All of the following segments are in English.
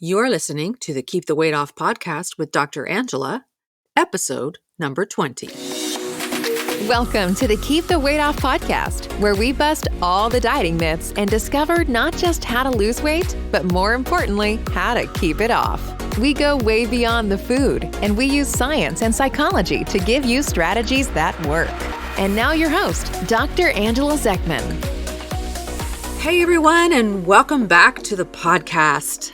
You're listening to the Keep the Weight Off podcast with Dr. Angela, episode number 20. Welcome to the Keep the Weight Off podcast, where we bust all the dieting myths and discover not just how to lose weight, but more importantly, how to keep it off. We go way beyond the food, and we use science and psychology to give you strategies that work. And now your host, Dr. Angela Zechmann. Hey everyone, and welcome back to the podcast.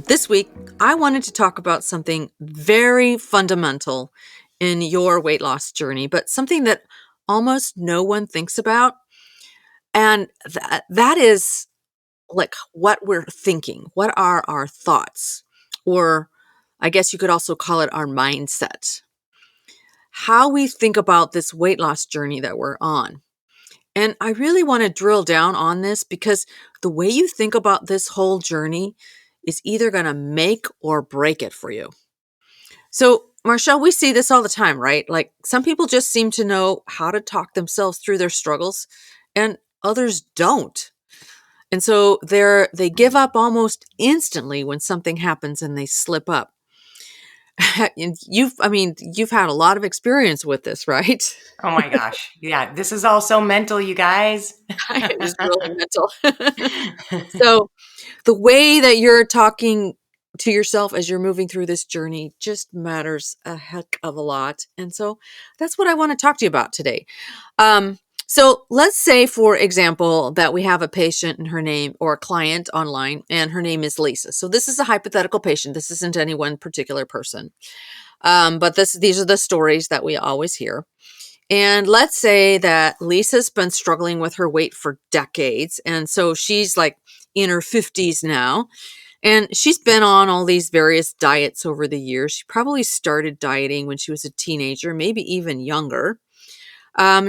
This week, I wanted to talk about something very fundamental in your weight loss journey, but something that almost no one thinks about. And that is like what we're thinking. What are our thoughts? Or I guess you could also call it our mindset. How we think about this weight loss journey that we're on. And I really want to drill down on this because the way you think about this whole journey is either going to make or break it for you. So, Marshall, we see this all the time, right? Like some people just seem to know how to talk themselves through their struggles and others don't. And so they give up almost instantly when something happens and they slip up. And you've had a lot of experience with this, right? Oh my gosh. Yeah, this is all so mental, you guys. It is really mental. So the way that you're talking to yourself as you're moving through this journey just matters a heck of a lot. And so that's what I want to talk to you about today. So let's say, for example, that we have a patient and her name, or a client online, and her name is Lisa. So this is a hypothetical patient. This isn't any one particular person. But these are the stories that we always hear. And let's say that Lisa's been struggling with her weight for decades. And so she's like in her 50s now. And she's been on all these various diets over the years. She probably started dieting when she was a teenager, maybe even younger.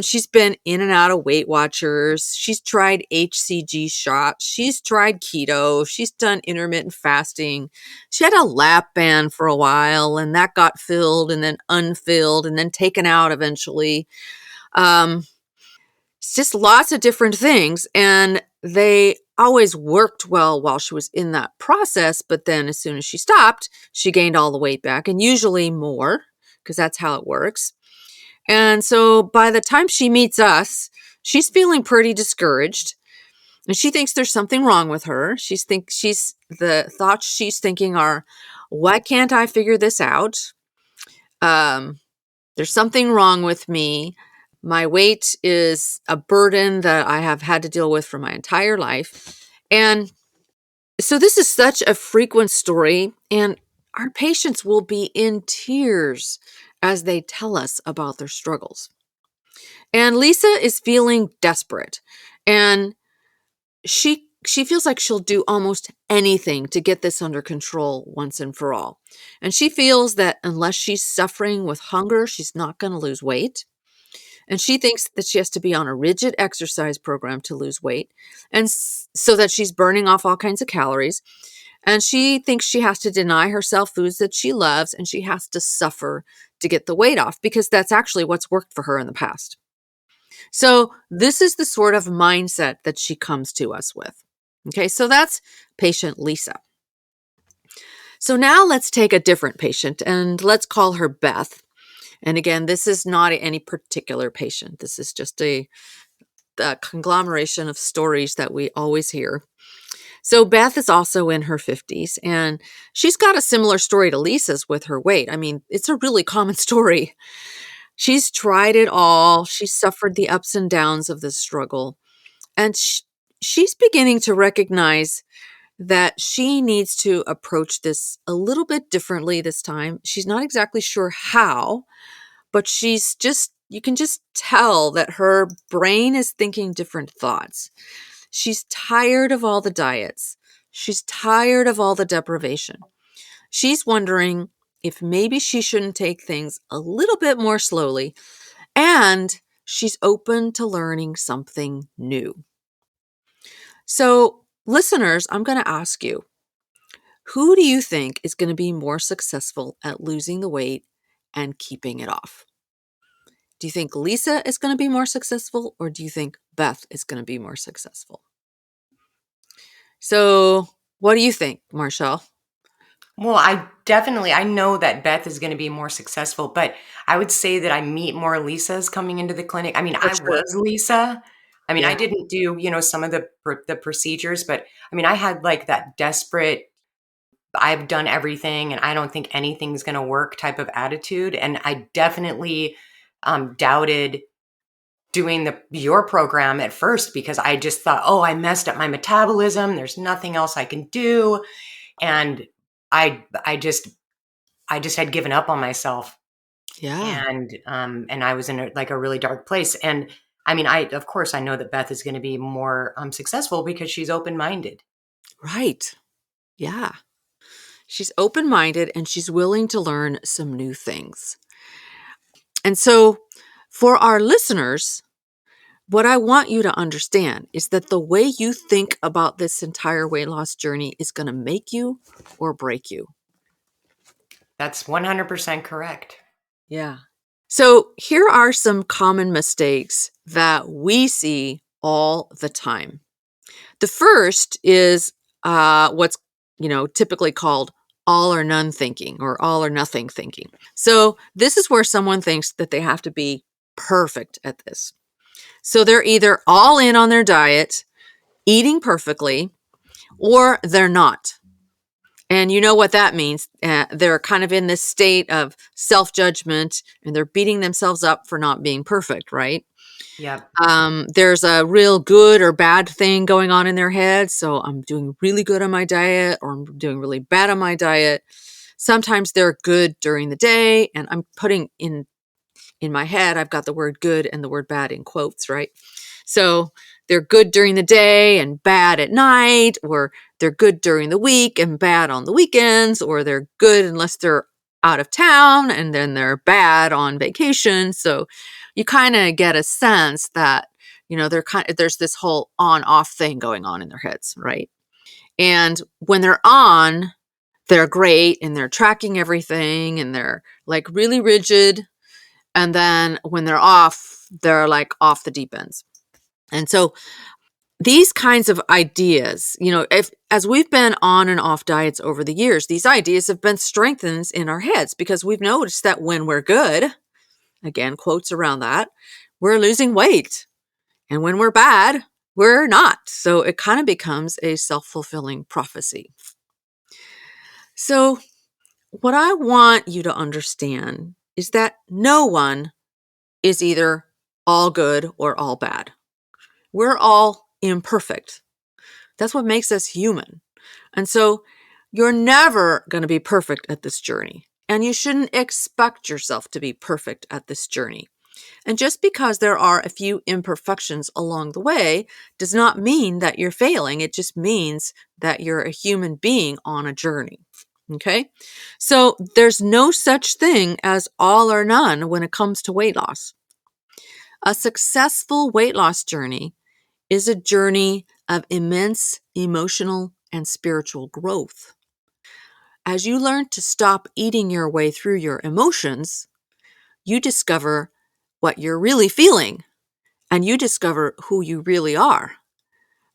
She's been in and out of Weight Watchers. She's tried HCG shots. She's tried keto. She's done intermittent fasting. She had a lap band for a while, and that got filled and then unfilled and then taken out eventually. It's just lots of different things. And they always worked well while she was in that process. But then as soon as she stopped, she gained all the weight back, and usually more, because that's how it works. And so by the time she meets us, she's feeling pretty discouraged, and she thinks there's something wrong with her. The thoughts she's thinking are, why can't I figure this out? There's something wrong with me. My weight is a burden that I have had to deal with for my entire life. And so this is such a frequent story, and our patients will be in tears as they tell us about their struggles. And Lisa is feeling desperate, and she feels like she'll do almost anything to get this under control once and for all. And she feels that unless she's suffering with hunger, she's not going to lose weight. And she thinks that she has to be on a rigid exercise program to lose weight, and so that she's burning off all kinds of calories. And she thinks she has to deny herself foods that she loves, and she has to suffer to get the weight off, because that's actually what's worked for her in the past. So this is the sort of mindset that she comes to us with. Okay, so that's patient Lisa. So now let's take a different patient, and let's call her Beth. And again, this is not any particular patient. This is just a conglomeration of stories that we always hear. So Beth is also in her 50s, and she's got a similar story to Lisa's with her weight. I mean, it's a really common story. She's tried it all. She's suffered the ups and downs of this struggle. And she's beginning to recognize that she needs to approach this a little bit differently this time. She's not exactly sure how, but you can just tell that her brain is thinking different thoughts. She's tired of all the diets. She's tired of all the deprivation. She's wondering if maybe she shouldn't take things a little bit more slowly, and she's open to learning something new. So, listeners, I'm going to ask you, who do you think is going to be more successful at losing the weight and keeping it off? Do you think Lisa is going to be more successful, or do you think Beth is going to be more successful? So what do you think, Marshall? Well, I know that Beth is going to be more successful, but I would say that I meet more Lisas coming into the clinic. I mean, For I sure. was Lisa. I mean, Yeah. I didn't do, some of the procedures, but I mean, I had like that desperate, I've done everything and I don't think anything's going to work type of attitude. And I definitely doubted doing your program at first because I just thought, oh, I messed up my metabolism. There's nothing else I can do. And I just had given up on myself, Yeah. and I was in a really dark place. And I mean, of course I know that Beth is going to be more successful because she's open minded. Right. Yeah. She's open minded and she's willing to learn some new things. And so, for our listeners, what I want you to understand is that the way you think about this entire weight loss journey is going to make you or break you. That's 100% correct. Yeah. So, here are some common mistakes that we see all the time. The first is what's typically called all or none thinking or all or nothing thinking. So this is where someone thinks that they have to be perfect at this. So they're either all in on their diet, eating perfectly, or they're not. And you know what that means. They're kind of in this state of self judgment and they're beating themselves up for not being perfect, right? Yep. There's a real good or bad thing going on in their head. So I'm doing really good on my diet or I'm doing really bad on my diet. Sometimes they're good during the day and I'm putting in my head, I've got the word good and the word bad in quotes, right? So they're good during the day and bad at night, or they're good during the week and bad on the weekends, or they're good unless they're out of town and then they're bad on vacation. So you kind of get a sense that, there's this whole on off thing going on in their heads, right? And when they're on, they're great and they're tracking everything and they're like really rigid, and then when they're off, they're like off the deep ends. And so these kinds of ideas, if as we've been on and off diets over the years, these ideas have been strengthened in our heads because we've noticed that when we're good, again, quotes around that, we're losing weight. And when we're bad, we're not. So it kind of becomes a self-fulfilling prophecy. So what I want you to understand is that no one is either all good or all bad. We're all imperfect. That's what makes us human. And so you're never going to be perfect at this journey. And you shouldn't expect yourself to be perfect at this journey. And just because there are a few imperfections along the way does not mean that you're failing. It just means that you're a human being on a journey. Okay? So there's no such thing as all or none when it comes to weight loss. A successful weight loss journey is a journey of immense emotional and spiritual growth. As you learn to stop eating your way through your emotions, you discover what you're really feeling, and you discover who you really are,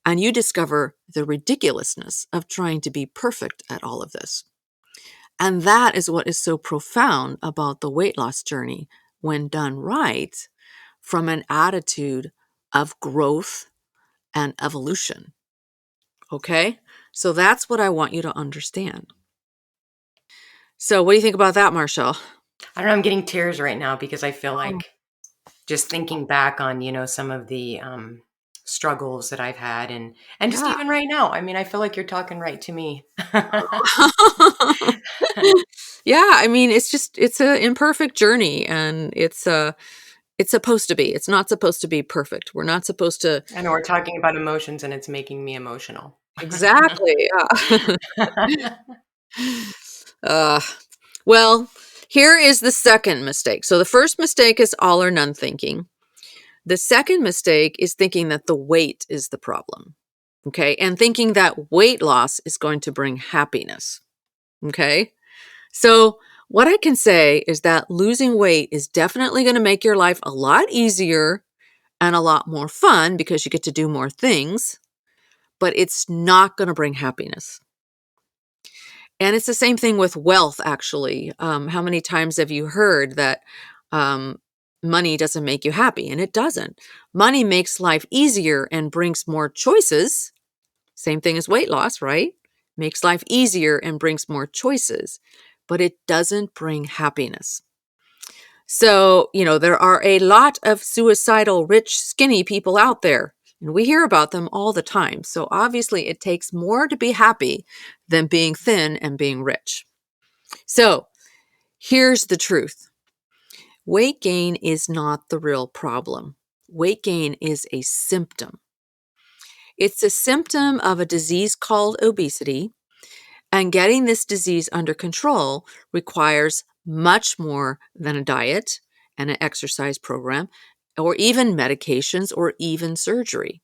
and you discover the ridiculousness of trying to be perfect at all of this. And that is what is so profound about the weight loss journey when done right from an attitude of growth and evolution. Okay? So that's what I want you to understand. So what do you think about that, Marshall? I don't know. I'm getting tears right now because I feel Oh. like just thinking back on, some of the struggles that I've had and just Yeah. even right now. I mean, I feel like you're talking right to me. Yeah, I mean, it's an imperfect journey and it's supposed to be. It's not supposed to be perfect. We're not supposed to. I know we're talking about emotions and it's making me emotional. Exactly. Yeah. uh, well, here is the second mistake. So the first mistake is all or none thinking. The second mistake is thinking that the weight is the problem. Okay? And thinking that weight loss is going to bring happiness. Okay? So, what I can say is that losing weight is definitely going to make your life a lot easier and a lot more fun because you get to do more things, but it's not going to bring happiness. And it's the same thing with wealth, actually. How many times have you heard that um, money doesn't make you happy? And it doesn't. Money makes life easier and brings more choices. Same thing as weight loss, right? Makes life easier and brings more choices, but it doesn't bring happiness. So, there are a lot of suicidal, rich, skinny people out there, and we hear about them all the time. So, obviously, it takes more to be happy than being thin and being rich. So, here's the truth: weight gain is not the real problem. Weight gain is a symptom. It's a symptom of a disease called obesity, and getting this disease under control requires much more than a diet and an exercise program, or even medications, or even surgery.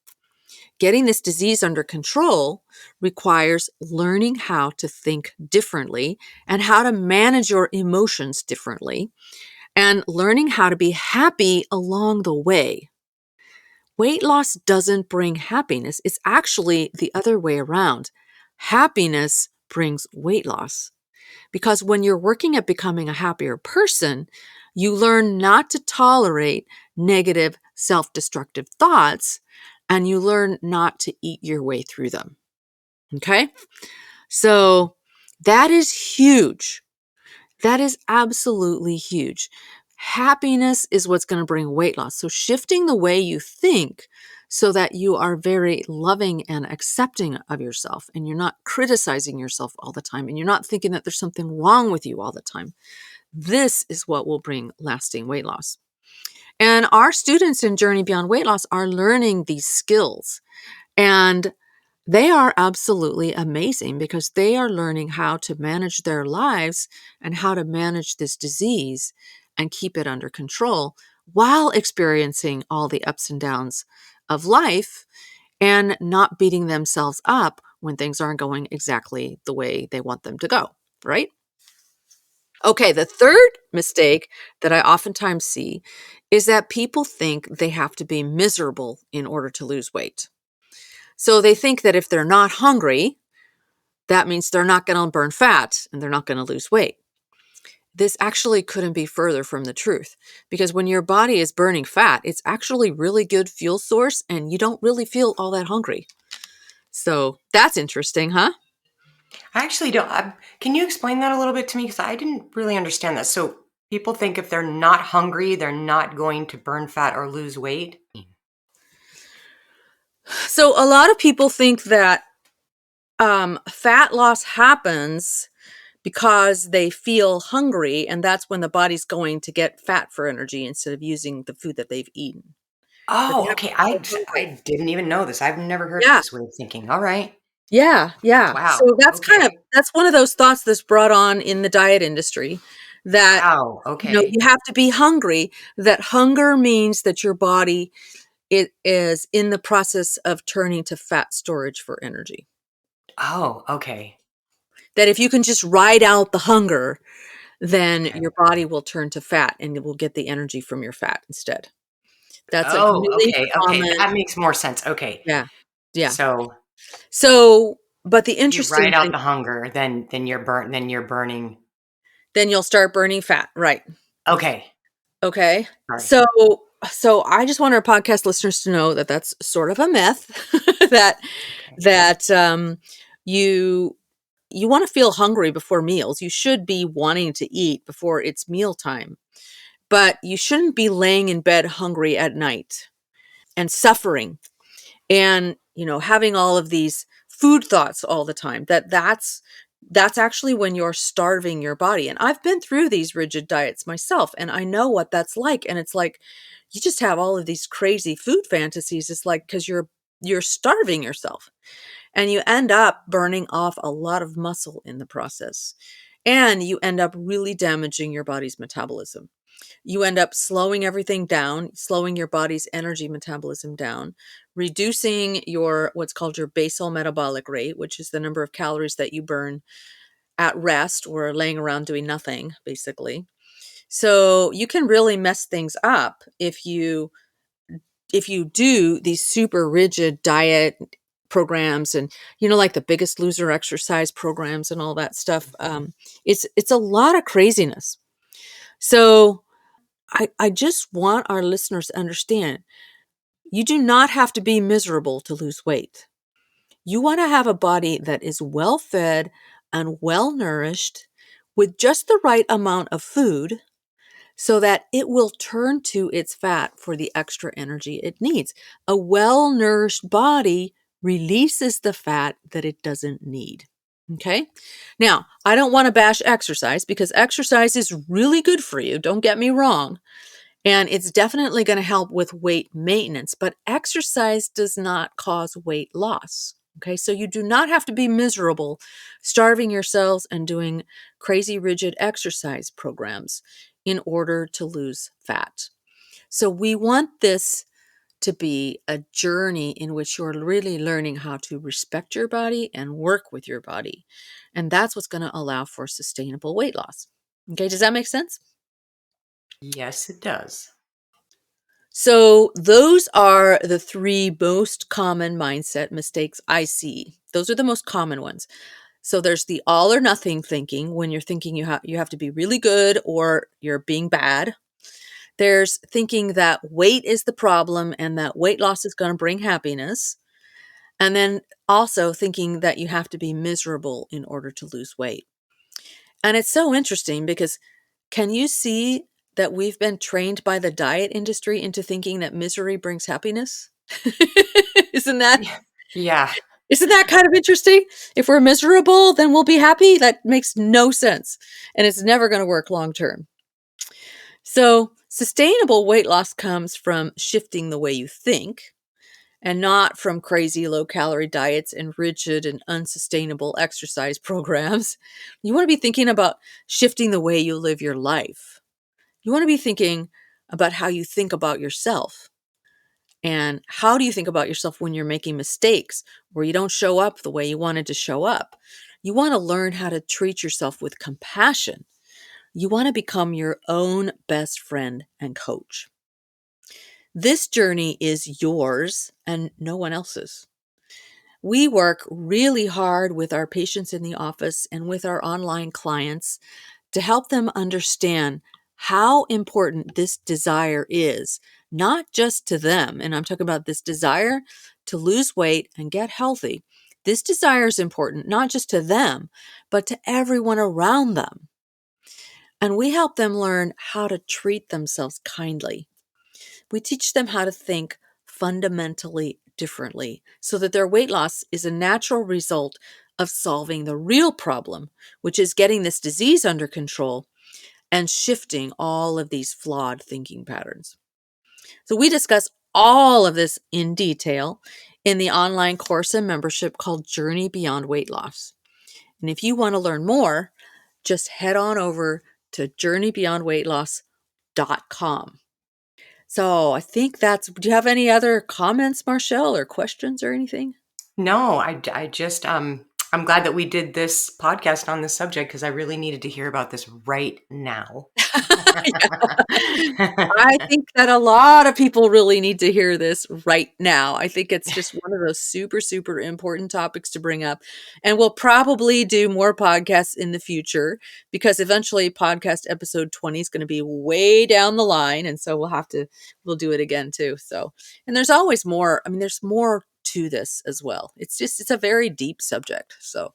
Getting this disease under control requires learning how to think differently and how to manage your emotions differently, and learning how to be happy along the way. Weight loss doesn't bring happiness. It's actually the other way around. Happiness brings weight loss. Because when you're working at becoming a happier person, you learn not to tolerate negative, self destructive thoughts, and you learn not to eat your way through them. Okay? So that is huge. That is absolutely huge. Happiness is what's going to bring weight loss. So shifting the way you think so that you are very loving and accepting of yourself, and you're not criticizing yourself all the time, and you're not thinking that there's something wrong with you all the time. This is what will bring lasting weight loss. And our students in Journey Beyond Weight Loss are learning these skills. And they are absolutely amazing because they are learning how to manage their lives and how to manage this disease and keep it under control while experiencing all the ups and downs of life and not beating themselves up when things aren't going exactly the way they want them to go, right? Okay, the third mistake that I oftentimes see is that people think they have to be miserable in order to lose weight. So they think that if they're not hungry, that means they're not going to burn fat and they're not going to lose weight. This actually couldn't be further from the truth, because when your body is burning fat, it's actually really good fuel source and you don't really feel all that hungry. So that's interesting, huh? I actually don't. Can you explain that a little bit to me? Because I didn't really understand that. So people think if they're not hungry, they're not going to burn fat or lose weight. So a lot of people think that fat loss happens because they feel hungry, and that's when the body's going to get fat for energy instead of using the food that they've eaten. That they Oh, have okay. to feel hungry. I didn't even know this. I've never heard of Yeah, this way of thinking. All right. yeah, yeah. Wow. So Okay. that's one of those thoughts that's brought on in the diet industry, that Wow. Okay. you have to be hungry, that hunger means that your body it is in the process of turning to fat storage for energy. Oh, okay. That if you can just ride out the hunger, then Okay. your body will turn to fat and it will get the energy from your fat instead. That's a Oh, really okay. Okay. common. That makes more sense. Okay. Yeah. Yeah. So So, but the if you interesting ride out thing, the hunger, then you're burning. then you'll start burning fat, right? Okay. Okay. Sorry. So I just want our podcast listeners to know that that's sort of a myth, that Okay. that you you want to feel hungry before meals. You should be wanting to eat before it's mealtime, but you shouldn't be laying in bed hungry at night and suffering and having all of these food thoughts all the time. That's actually when you're starving your body. And I've been through these rigid diets myself, and I know what that's like. And it's like you just have all of these crazy food fantasies. It's like because you're starving yourself, and you end up burning off a lot of muscle in the process, and you end up really damaging your body's metabolism. You end up slowing everything down, slowing your body's energy metabolism down, reducing your what's called your basal metabolic rate, which is the number of calories that you burn at rest or laying around doing nothing, basically. So you can really mess things up if you do these super rigid diet programs and, like the Biggest Loser exercise programs and all that stuff. It's a lot of craziness. So I just want our listeners to understand, you do not have to be miserable to lose weight. You want to have a body that is well fed and well nourished with just the right amount of food so that it will turn to its fat for the extra energy it needs. A well nourished body releases the fat that it doesn't need. Okay. Now, I don't want to bash exercise because exercise is really good for you. Don't get me wrong. And it's definitely going to help with weight maintenance, but exercise does not cause weight loss. Okay, so you do not have to be miserable, starving yourselves and doing crazy rigid exercise programs in order to lose fat. So we want this to be a journey in which you're really learning how to respect your body and work with your body. And that's what's going to allow for sustainable weight loss. Okay, does that make sense? Yes, it does. So those are the 3 most common mindset mistakes I see. Those are the most common ones. So there's the all or nothing thinking, when you're thinking you have to be really good or you're being bad. There's thinking that weight is the problem and that weight loss is going to bring happiness. And then also thinking that you have to be miserable in order to lose weight. And it's so interesting because can you see that we've been trained by the diet industry into thinking that misery brings happiness? Isn't that Yeah. isn't that kind of interesting? If we're miserable, then we'll be happy? That makes no sense. And it's never going to work long term. So, sustainable weight loss comes from shifting the way you think and not from crazy low-calorie diets and rigid and unsustainable exercise programs. You want to be thinking about shifting the way you live your life. You want to be thinking about how you think about yourself. And how do you think about yourself when you're making mistakes or you don't show up the way you wanted to show up? You want to learn how to treat yourself with compassion. You want to become your own best friend and coach. This journey is yours and no one else's. We work really hard with our patients in the office and with our online clients to help them understand how important this desire is, not just to them. And I'm talking about this desire to lose weight and get healthy. This desire is important, not just to them, but to everyone around them. And we help them learn how to treat themselves kindly. We teach them how to think fundamentally differently so that their weight loss is a natural result of solving the real problem, which is getting this disease under control and shifting all of these flawed thinking patterns. So we discuss all of this in detail in the online course and membership called Journey Beyond Weight Loss. And if you want to learn more, just head on over to journeybeyondweightloss.com. So I think do you have any other comments, Marshall, or questions or anything? No, I just, I'm glad that we did this podcast on this subject because I really needed to hear about this right now. I think that a lot of people really need to hear this right now. I think it's just one of those super, super important topics to bring up. And we'll probably do more podcasts in the future because eventually podcast episode 20 is going to be way down the line. And so we'll do it again too. So, and there's always more. I mean, there's more to this as well. It's a very deep subject. So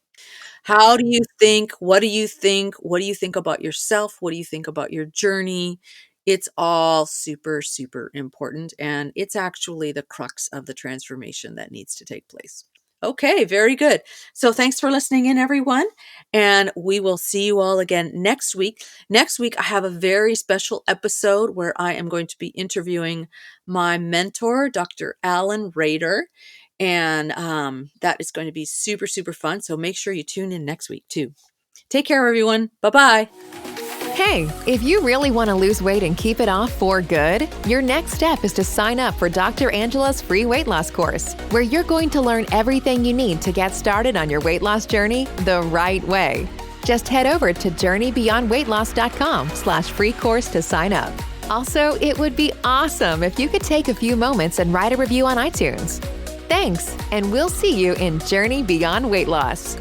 how do you think? What do you think? What do you think about yourself? What do you think about your journey? It's all super, super important. And it's actually the crux of the transformation that needs to take place. Okay, very good. So thanks for listening in, everyone. And we will see you all again next week. Next week, I have a very special episode where I am going to be interviewing my mentor, Dr. Alan Rader. And that is going to be super, super fun. So make sure you tune in next week, too. Take care, everyone. Bye-bye. Hey, if you really want to lose weight and keep it off for good, your next step is to sign up for Dr. Angela's free weight loss course, where you're going to learn everything you need to get started on your weight loss journey the right way. Just head over to journeybeyondweightloss.com/free course to sign up. Also, it would be awesome if you could take a few moments and write a review on iTunes. Thanks, and we'll see you in Journey Beyond Weight Loss.